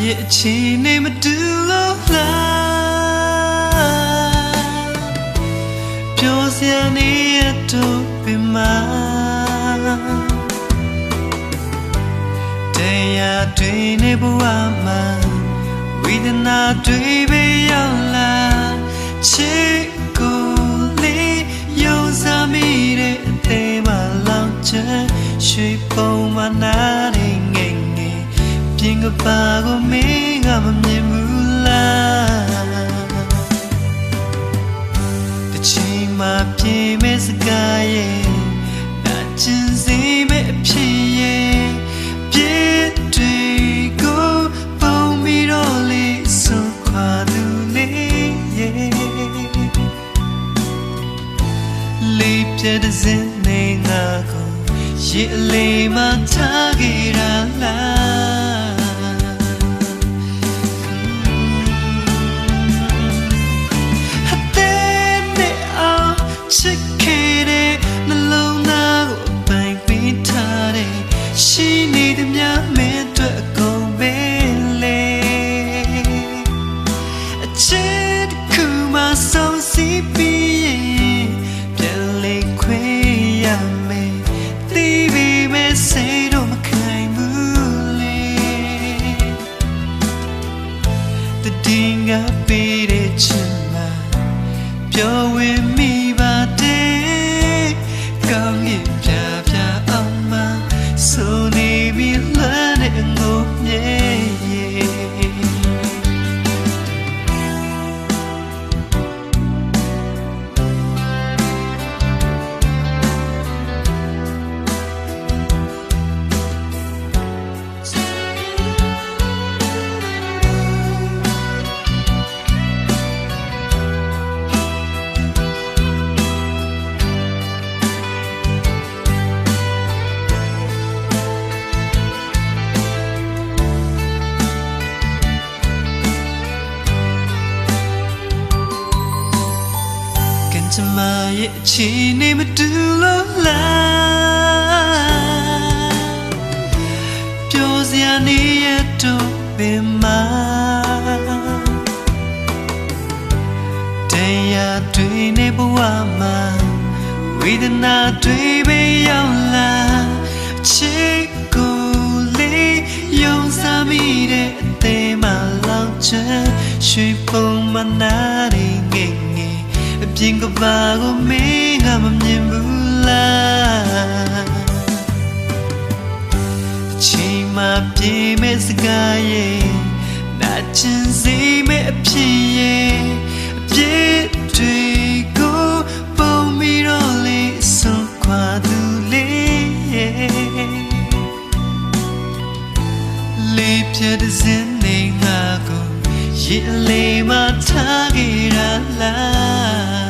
ရဲ့အချိန်နဲ့မတူလို့လားပြောစရာနေရတော့ပင်မတရားတွေနဲ့ဘဝမှာဝေဒနာတွေပဲရောက်လာချစ်ကိုလေးယုံစားမိတဲ့အသေးမှလောင်ချင်ရွှေပုံမှန်နာနေငယ်ငယ်ပြင်ကပါကိုမင်းကမမြင်ဘူးလားတစ်ချိန်မှပြေမဲ့စကားရဲ့နာကျင်စေမဲ့အဖြစ်ရဲ့ပြည့်တွေကိုပုံပြီးတော့လေးဆုံးခွာသူလေးရဲ့လေးပြတဲ့စင်နေငါကိုရေအလေးမှထားခဲ့တာလားအသေးနဲ့အောင်ချစ်ခဲ့တဲ့နှလုံးသားကိုပိုင်ပေးထားတဲ့ရှိနေသည်များမဲအတွက်အကုန်ပဲလေအချစ်တစ်ခုမှဆုံးစီးပြီးရင်ပြန်လေခွေရမယ်သိပြီမဲ့စိတ်တော့မခိုင်ဘူးလေတည်ငါပေးတဲ့ချင်မှာပြောဝင်မိပါတယ်ကောင်းရင်ပြပြအောင်မဆိုနေပြီလားတဲ့ငိုမြဲကျမရဲ့အချိန်နဲ့မတူလို့လားပြောစရာနေရတော့ပင်မတရားတွေနဲ့ဘဝမှာဝေဒနာတွေပဲရောက်လာချစ်ကိုလေးယုံစားမိတဲ့အသေးမှလောင်ချင်ရွှေပုံမှန်နာတွေငယ်ငယ်အပြင်ကဘာကိုမင်းကမမြင်ဘူးလားအချိန်မှပြေမဲ့စကားရဲ့နာကျင်စေမဲ့အဖြစ်ရဲ့အပြည့်တွေကိုပုံပြီးတော့လေးဆုံးခွာသူလေးရဲ့လေးပြတဲ့စင်နေငါကိုရေအလေးမှထားခဲ့တာလား